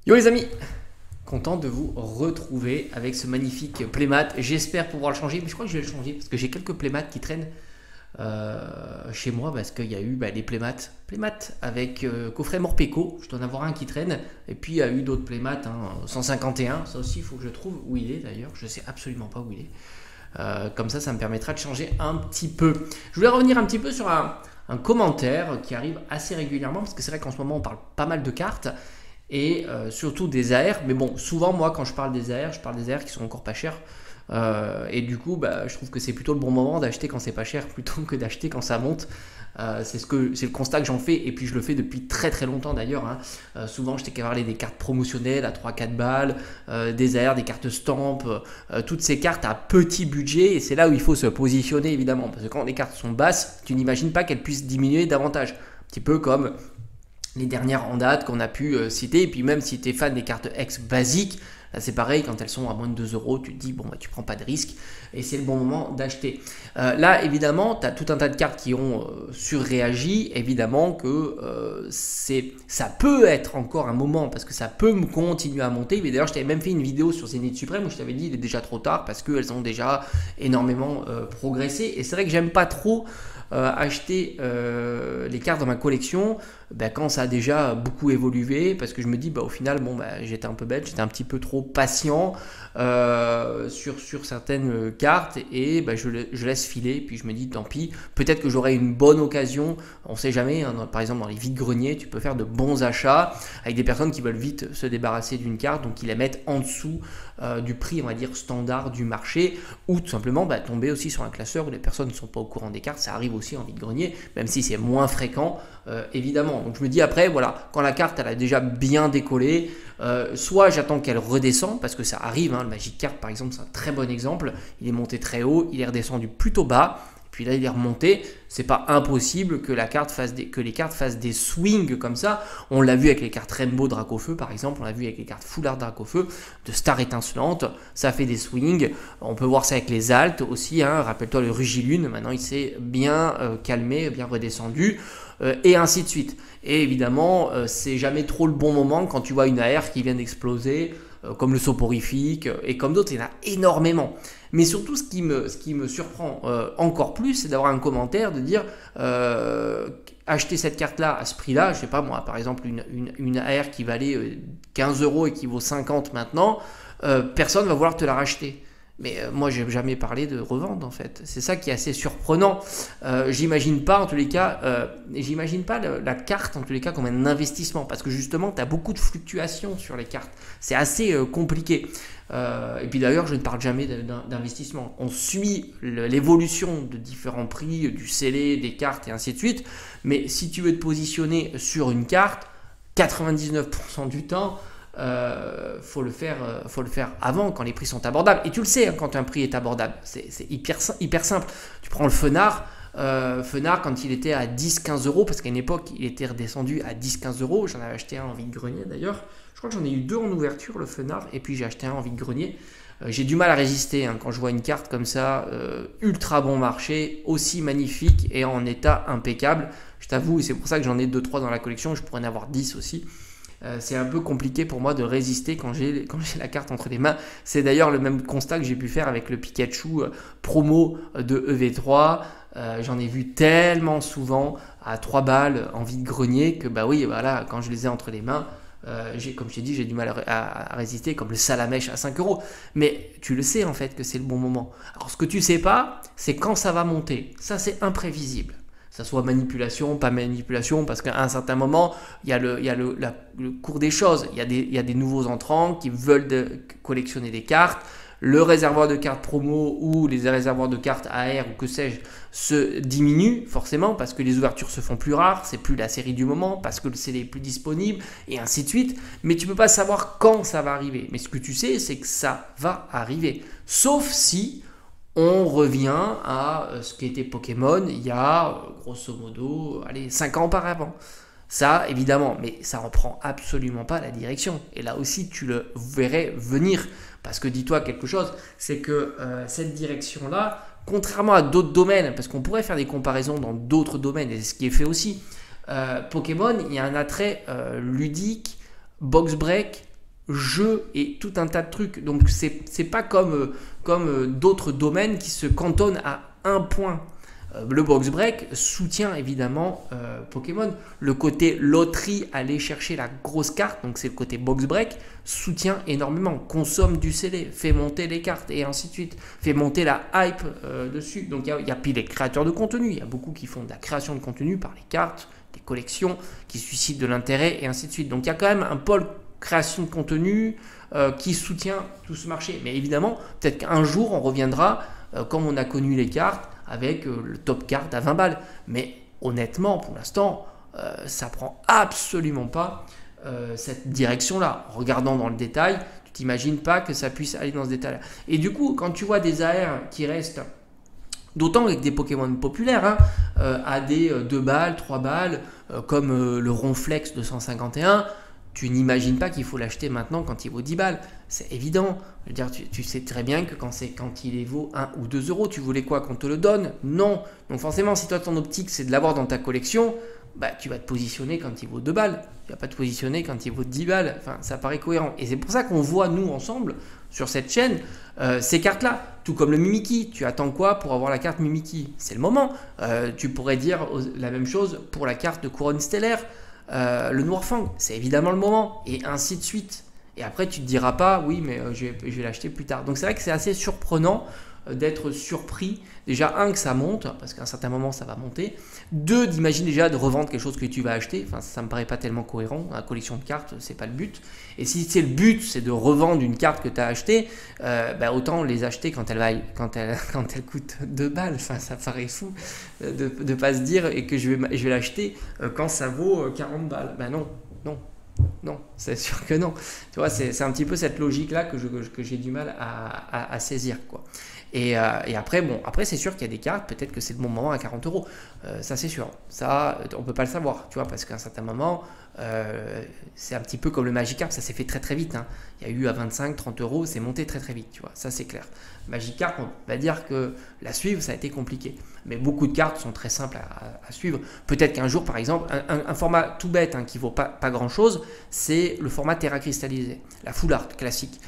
Yo les amis, content de vous retrouver avec ce magnifique playmat. J'espère pouvoir le changer, mais je crois que je vais le changer parce que j'ai quelques playmats qui traînent chez moi parce qu'il y a eu des playmats avec coffret Morpeko. Je dois en avoir un qui traîne et puis il y a eu d'autres playmats, 151. Ça aussi, il faut que je trouve où il est d'ailleurs. Je ne sais absolument pas où il est. Comme ça me permettra de changer un petit peu. Je voulais revenir un petit peu sur un commentaire qui arrive assez régulièrement parce que c'est vrai qu'en ce moment on parle pas mal de cartes. Et surtout des AR, mais bon, souvent moi quand je parle des AR, je parle des AR qui sont encore pas chers, et du coup je trouve que c'est plutôt le bon moment d'acheter quand c'est pas cher plutôt que d'acheter quand ça monte. C'est le constat que j'en fais, et puis je le fais depuis très très longtemps d'ailleurs, souvent je t'ai qu'à parler des cartes promotionnelles à 3-4 balles, des AR, des cartes stamp, toutes ces cartes à petit budget, et c'est là où il faut se positionner évidemment, parce que quand les cartes sont basses, tu n'imagines pas qu'elles puissent diminuer davantage, un petit peu comme les dernières en date qu'on a pu citer. Et puis même si tu es fan des cartes X basiques, là c'est pareil, quand elles sont à moins de 2 euros, tu te dis bon tu prends pas de risque et c'est le bon moment d'acheter. Là évidemment tu as tout un tas de cartes qui ont surréagi, évidemment que ça peut être encore un moment parce que ça peut continuer à monter. Mais d'ailleurs je t'avais même fait une vidéo sur Zénith Suprême où je t'avais dit il est déjà trop tard parce qu'elles ont déjà énormément progressé, et c'est vrai que j'aime pas trop acheter les cartes dans ma collection quand ça a déjà beaucoup évolué, parce que je me dis au final j'étais un peu bête, j'étais un petit peu trop patient sur certaines cartes, et je laisse filer, puis je me dis tant pis, peut-être que j'aurai une bonne occasion, on sait jamais, par exemple dans les vides-greniers tu peux faire de bons achats avec des personnes qui veulent vite se débarrasser d'une carte, donc ils la mettent en dessous du prix on va dire standard du marché, ou tout simplement tomber aussi sur un classeur où les personnes ne sont pas au courant des cartes. Ça arrive aussi en vide-grenier, même si c'est moins fréquent évidemment. Donc je me dis après voilà, quand la carte elle a déjà bien décollé, soit j'attends qu'elle redescende, parce que ça arrive, le Magic Card par exemple c'est un très bon exemple, il est monté très haut, il est redescendu plutôt bas, puis là il est remonté. C'est pas impossible que les cartes fassent des swings comme ça. On l'a vu avec les cartes Rainbow Dracofeu par exemple, on l'a vu avec les cartes Foulard Dracofeu, de Star Étincelante, ça fait des swings. On peut voir ça avec les Altes aussi, rappelle-toi le Rugilune, maintenant il s'est bien calmé, bien redescendu, et ainsi de suite. Et évidemment, c'est jamais trop le bon moment quand tu vois une AR qui vient d'exploser, comme le soporifique, et comme d'autres, il y en a énormément. Mais surtout, ce qui me surprend encore plus, c'est d'avoir un commentaire de dire acheter cette carte-là à ce prix-là, je sais pas moi, par exemple une AR qui valait 15 euros et qui vaut 50 maintenant, personne va vouloir te la racheter. Mais moi, j'ai jamais parlé de revente en fait. C'est ça qui est assez surprenant. J'imagine pas en tous les cas, j'imagine pas la carte en tous les cas comme un investissement, parce que justement, tu as beaucoup de fluctuations sur les cartes. C'est assez compliqué. Et puis d'ailleurs, je ne parle jamais d'investissement. On suit l'évolution de différents prix, du scellé, des cartes et ainsi de suite. Mais si tu veux te positionner sur une carte, 99% du temps, faut le faire avant, quand les prix sont abordables. Et tu le sais, quand un prix est abordable, c'est hyper simple. Tu prends le Fenard, quand il était à 10-15 euros, parce qu'à une époque il était redescendu à 10-15 euros. J'en avais acheté un en vide-grenier d'ailleurs. Je crois que j'en ai eu deux en ouverture, le Fenard, et puis j'ai acheté un en vide-grenier. J'ai du mal à résister quand je vois une carte comme ça, ultra bon marché, aussi magnifique et en état impeccable. Je t'avoue, c'est pour ça que j'en ai 2-3 dans la collection, je pourrais en avoir 10 aussi. C'est un peu compliqué pour moi de résister quand j'ai la carte entre les mains. C'est d'ailleurs le même constat que j'ai pu faire avec le Pikachu promo de EV3. J'en ai vu tellement souvent à 3 balles en vide-grenier que quand je les ai entre les mains, comme je t'ai dit, j'ai du mal à résister, comme le Salamèche à 5 euros. Mais tu le sais en fait que c'est le bon moment. Alors ce que tu sais pas, c'est quand ça va monter. Ça c'est imprévisible. Ça soit manipulation, pas manipulation, parce qu'à un certain moment, il y a le cours des choses. Il y a des nouveaux entrants qui veulent collectionner des cartes. Le réservoir de cartes promo ou les réservoirs de cartes AR ou que sais-je se diminuent forcément parce que les ouvertures se font plus rares, c'est plus la série du moment, parce que c'est les plus disponibles et ainsi de suite. Mais tu ne peux pas savoir quand ça va arriver. Mais ce que tu sais, c'est que ça va arriver. Sauf si on revient à ce qu'était Pokémon il y a grosso modo 5 ans auparavant. Ça, évidemment, mais ça ne prend absolument pas la direction. Et là aussi, tu le verrais venir. Parce que dis-toi quelque chose, c'est que cette direction-là, contrairement à d'autres domaines, parce qu'on pourrait faire des comparaisons dans d'autres domaines, et c'est ce qui est fait aussi, Pokémon, il y a un attrait ludique, box break, jeux et tout un tas de trucs. Donc c'est pas comme d'autres domaines qui se cantonnent à un point. Le box break soutient évidemment Pokémon. Le côté loterie, aller chercher la grosse carte, donc c'est le côté box break, soutient énormément. Consomme du CD, fait monter les cartes et ainsi de suite. Fait monter la hype dessus. Donc il y a puis les créateurs de contenu. Il y a beaucoup qui font de la création de contenu par les cartes, des collections qui suscitent de l'intérêt et ainsi de suite. Donc il y a quand même un pôle création de contenu qui soutient tout ce marché. Mais évidemment, peut-être qu'un jour on reviendra comme on a connu les cartes avec le top card à 20 balles. Mais honnêtement, pour l'instant, ça prend absolument pas cette direction-là. En regardant dans le détail, tu t'imagines pas que ça puisse aller dans ce détail-là. Et du coup, quand tu vois des AR qui restent, d'autant avec des Pokémon populaires, hein, à des 2 balles, 3 balles, comme le Ronflex 251, tu n'imagines pas qu'il faut l'acheter maintenant quand il vaut 10 balles. C'est évident. Je veux dire, tu sais très bien que quand il vaut 1 ou 2 euros, tu voulais quoi, qu'on te le donne? Non. Donc forcément, si toi, ton optique, c'est de l'avoir dans ta collection, bah, tu vas te positionner quand il vaut 2 balles. Tu vas pas te positionner quand il vaut 10 balles. Enfin, ça paraît cohérent. Et c'est pour ça qu'on voit, nous, ensemble, sur cette chaîne, ces cartes-là. Tout comme le Mimikyu. Tu attends quoi pour avoir la carte Mimikyu? C'est le moment. Tu pourrais dire la même chose pour la carte de couronne stellaire. Le Noirfang, c'est évidemment le moment, et ainsi de suite. Et après, tu ne te diras pas, oui, mais je vais l'acheter plus tard. Donc c'est vrai que c'est assez surprenant d'être surpris. Déjà, un, que ça monte, parce qu'à un certain moment, ça va monter. Deux, d'imaginer déjà de revendre quelque chose que tu vas acheter. Enfin, ça me paraît pas tellement cohérent. La collection de cartes, c'est pas le but. Et si c'est le but, c'est de revendre une carte que tu as achetée, bah, autant les acheter quand elle coûte 2 balles. Enfin, ça paraît fou de ne pas se dire et que je vais l'acheter quand ça vaut 40 balles. Ben non, non. Non, c'est sûr que non. Tu vois, c'est un petit peu cette logique-là que j'ai du mal à saisir, quoi. Et après, bon, après c'est sûr qu'il y a des cartes, peut-être que c'est le bon moment à 40 euros. Ça, c'est sûr. Ça, on peut pas le savoir, tu vois, parce qu'à un certain moment, c'est un petit peu comme le Magikarp, ça s'est fait très très vite. Hein. Il y a eu à 25, 30 euros, c'est monté très très vite, tu vois. Ça, c'est clair. Magikarp, on va dire que la suivre, ça a été compliqué. Mais beaucoup de cartes sont très simples à suivre. Peut-être qu'un jour, par exemple, un format tout bête hein, qui vaut pas grand-chose, c'est le format Terra cristallisé, la full art classique.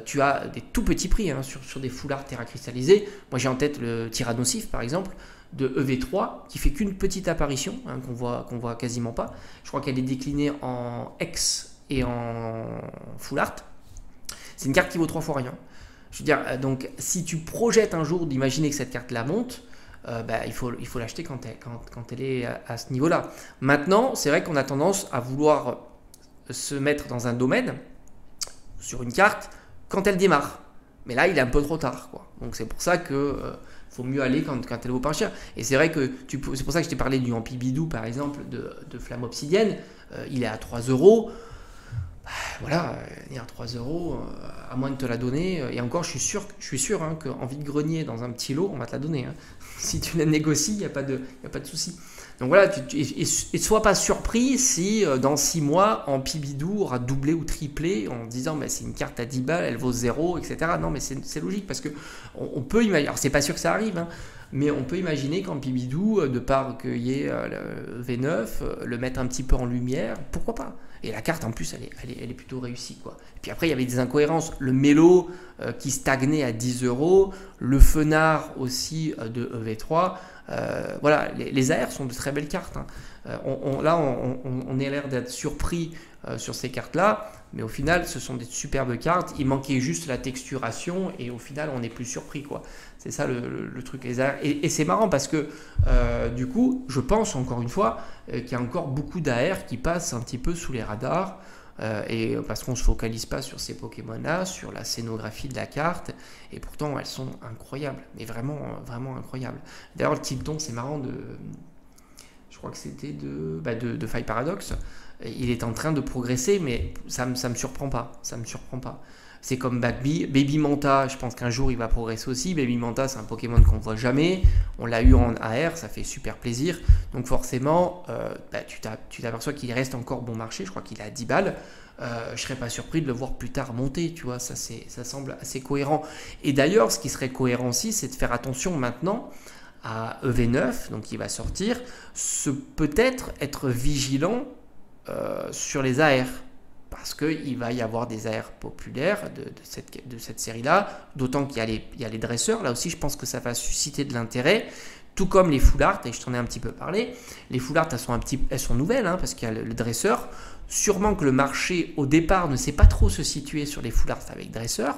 Tu as des tout petits prix hein, sur des full art Terra cristallisés. Moi, j'ai en tête le Tyrannosif, par exemple, de EV3, qui fait qu'une petite apparition, hein, qu'on voit quasiment pas. Je crois qu'elle est déclinée en X et en full art. C'est une carte qui vaut 3 fois rien. Je veux dire, donc, si tu projettes un jour d'imaginer que cette carte-là monte, bah, il faut l'acheter quand elle est à ce niveau-là. Maintenant, c'est vrai qu'on a tendance à vouloir se mettre dans un domaine, sur une carte, quand elle démarre. Mais là, il est un peu trop tard, quoi. Donc c'est pour ça que faut mieux aller quand elle vaut pas cher. Et c'est vrai que c'est pour ça que je t'ai parlé du Ampibidou, par exemple, de Flamme Obsidienne. Il est à 3 euros. Voilà, il est à 3 euros, à moins de te la donner. Et encore, je suis sûr hein, qu'en vide-grenier, dans un petit lot, on va te la donner. Hein. Si tu la négocies, il n'y a pas de souci. Donc voilà, et sois pas surpris si dans 6 mois, Ampibidou aura doublé ou triplé en disant bah, c'est une carte à 10 balles, elle vaut 0, etc. Non, mais c'est logique parce que on peut imaginer, alors c'est pas sûr que ça arrive, hein, mais on peut imaginer qu'Ampibidou, de par qu'il y ait le V9, le mettre un petit peu en lumière, pourquoi pas? Et la carte en plus, elle est plutôt réussie, quoi. Et puis après, il y avait des incohérences. Le Mélo qui stagnait à 10 euros, le Fenard aussi de EV3. Voilà, les AR sont de très belles cartes. Hein. Là, on a l'air d'être surpris sur ces cartes-là, mais au final, ce sont des superbes cartes. Il manquait juste la texturation et au final, on n'est plus surpris, quoi. C'est ça le truc, les AR. Et c'est marrant parce que du coup, je pense encore une fois qu'il y a encore beaucoup d'AR qui passent un petit peu sous les radars. Et parce qu'on ne se focalise pas sur ces Pokémon-là, sur la scénographie de la carte, et pourtant elles sont incroyables, mais vraiment, vraiment incroyables. D'ailleurs, le Tilton, c'est marrant, je crois que c'était de Faille Paradox, il est en train de progresser, mais ça me surprend pas, C'est comme Baby Manta, je pense qu'un jour il va progresser aussi. Baby Manta, c'est un Pokémon qu'on ne voit jamais. On l'a eu en AR, ça fait super plaisir. Donc forcément, tu t'aperçois qu'il reste encore bon marché. Je crois qu'il est à 10 balles. Je ne serais pas surpris de le voir plus tard monter. Tu vois, ça semble assez cohérent. Et d'ailleurs, ce qui serait cohérent aussi, c'est de faire attention maintenant à EV9, donc il va sortir, peut-être être vigilant sur les AR. parce qu'il va y avoir des AR populaires de cette série-là, d'autant qu'il y a les dresseurs. Là aussi, je pense que ça va susciter de l'intérêt, tout comme les full art, et je t'en ai un petit peu parlé. Les full art, elles sont nouvelles, hein, parce qu'il y a le dresseur. Sûrement que le marché, au départ, ne sait pas trop se situer sur les full art avec dresseur,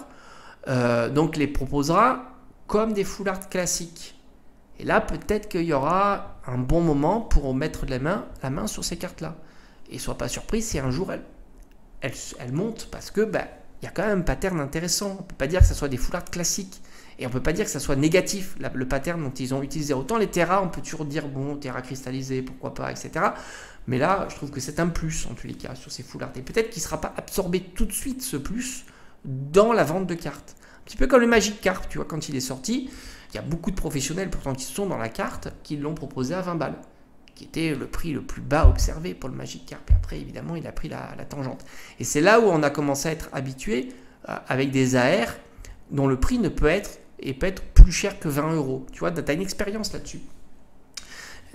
donc les proposera comme des full art classiques. Et là, peut-être qu'il y aura un bon moment pour mettre la main sur ces cartes-là. Et sois pas surpris si un jour elle monte, parce que y a quand même un pattern intéressant. On ne peut pas dire que ce soit des full art classiques. Et on ne peut pas dire que ça soit négatif, le pattern dont ils ont utilisé. Autant les Terra, on peut toujours dire, bon, Terra cristallisé, pourquoi pas, etc. Mais là, je trouve que c'est un plus, en tous les cas, sur ces full art. Et peut-être qu'il ne sera pas absorbé tout de suite, ce plus, dans la vente de cartes. Un petit peu comme le Magic Card, tu vois, quand il est sorti, il y a beaucoup de professionnels, pourtant, qui sont dans la carte, qui l'ont proposé à 20 balles, qui était le prix le plus bas observé pour le Magic Card. Et après, évidemment, il a pris la tangente. Et c'est là où on a commencé à être habitué avec des AR dont le prix ne peut être plus cher que 20 euros. Tu vois, tu as une expérience là-dessus.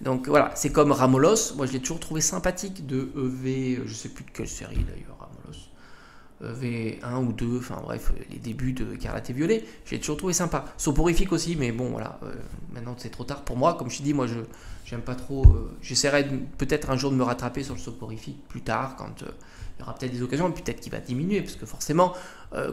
Donc voilà, c'est comme Ramolos. Moi, je l'ai toujours trouvé sympathique de EV, je ne sais plus de quelle série d'ailleurs, Ramolos. EV1 ou 2, enfin bref, les débuts de Écarlate et Violet. J'ai toujours trouvé sympa. Soporifique aussi, mais bon, voilà. Maintenant, c'est trop tard pour moi. Comme je te dis, moi, j'aime pas trop. J'essaierai peut-être un jour de me rattraper sur le soporifique plus tard, quand il y aura peut-être des occasions, peut-être qu'il va diminuer, parce que forcément,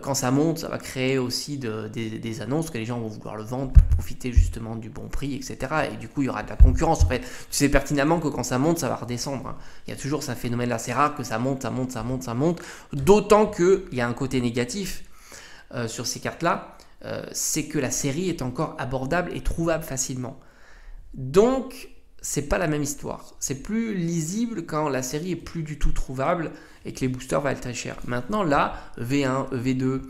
quand ça monte, ça va créer aussi des annonces que les gens vont vouloir le vendre pour profiter justement du bon prix, etc. Et du coup, il y aura de la concurrence. En fait, tu sais pertinemment que quand ça monte, ça va redescendre, hein. Il y a toujours ce phénomène-là. C'est rare que ça monte. D'autant qu'il y a un côté négatif sur ces cartes-là, c'est que la série est encore abordable et trouvable facilement. Donc, c'est pas la même histoire. C'est plus lisible quand la série est plus du tout trouvable et que les boosters valent très cher. Maintenant, là, V1, V2,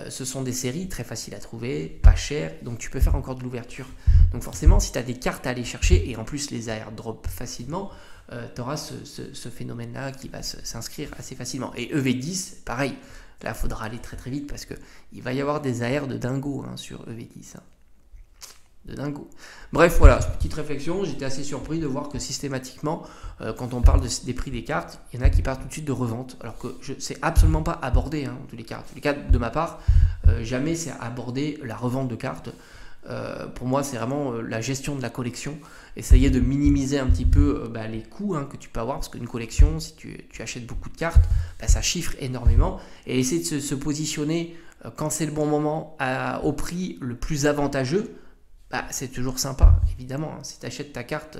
ce sont des séries très faciles à trouver, pas chères, donc tu peux faire encore de l'ouverture. Donc forcément, si tu as des cartes à aller chercher, et en plus les AR drop facilement, tu auras ce phénomène-là qui va s'inscrire assez facilement. Et EV10, pareil, là, il faudra aller très très vite parce qu'il va y avoir des AR de dingo sur EV10. De dingo. Bref, voilà, petite réflexion. J'étais assez surpris de voir que systématiquement, quand on parle des prix des cartes, il y en a qui partent tout de suite de revente, alors que c'est absolument pas abordé, en tous les cas. En tous les cas, de ma part, jamais c'est aborder la revente de cartes. Pour moi, c'est vraiment la gestion de la collection. Essayer de minimiser un petit peu les coûts que tu peux avoir, parce qu'une collection, si tu achètes beaucoup de cartes, ça chiffre énormément. Et essayer de se positionner quand c'est le bon moment au prix le plus avantageux. C'est toujours sympa, évidemment. Si tu achètes ta carte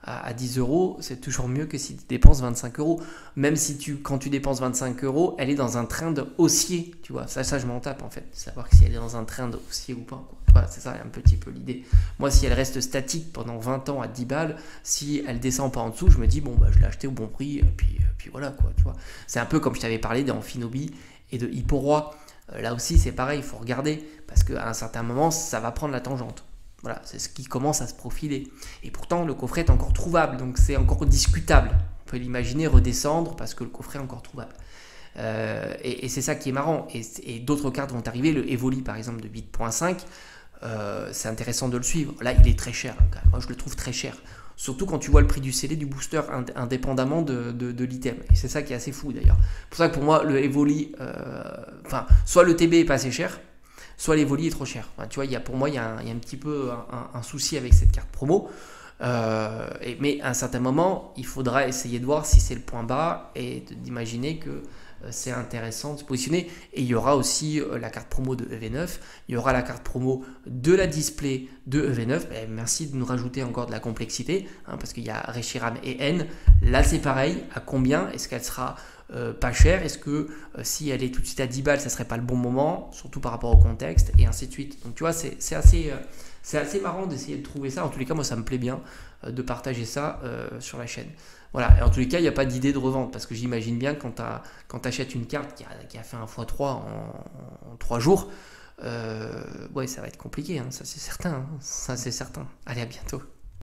à 10 euros, c'est toujours mieux que si tu dépenses 25 euros. Même si quand tu dépenses 25 euros, elle est dans un trend haussier, tu vois. Ça je m'en tape en fait, savoir si elle est dans un trend haussier ou pas, quoi. Voilà, c'est ça un petit peu l'idée. Moi, si elle reste statique pendant 20 ans à 10 balles, si elle descend pas en dessous, je me dis, bon, je l'ai acheté au bon prix, et puis voilà, quoi, tu vois. C'est un peu comme je t'avais parlé d'Amphinobi et de Hipporoi. Là aussi, c'est pareil, il faut regarder, parce qu'à un certain moment, ça va prendre la tangente. Voilà, c'est ce qui commence à se profiler. Et pourtant, le coffret est encore trouvable, donc c'est encore discutable. On peut l'imaginer redescendre parce que le coffret est encore trouvable. Et c'est ça qui est marrant. Et d'autres cartes vont arriver, le Evoli par exemple de 8.5, c'est intéressant de le suivre. Là, il est très cher. Moi, je le trouve très cher. Surtout quand tu vois le prix du scellé du booster indépendamment de l'item. Et c'est ça qui est assez fou d'ailleurs. C'est pour ça que pour moi, le Evoli, soit le TB est pas assez cher, soit l'Evoli est trop cher. Tu vois, pour moi, il y a un petit peu un souci avec cette carte promo. Mais à un certain moment, il faudra essayer de voir si c'est le point bas et d'imaginer que c'est intéressant de se positionner. Et il y aura aussi la carte promo de EV9, il y aura la carte promo de la display de EV9. Merci de nous rajouter encore de la complexité, parce qu'il y a Reshiram et N. Là, c'est pareil. À combien est-ce qu'elle sera pas chère? Est-ce que si elle est tout de suite à 10 balles, ça serait pas le bon moment, surtout par rapport au contexte, et ainsi de suite. Donc tu vois, c'est assez marrant d'essayer de trouver ça. En tous les cas, moi, ça me plaît bien de partager ça sur la chaîne. Voilà. Et en tous les cas, il n'y a pas d'idée de revente, parce que j'imagine bien quand tu achètes une carte qui a fait un x3 en 3 jours, ouais, ça va être compliqué, ça c'est certain. Ça c'est certain. Allez, à bientôt.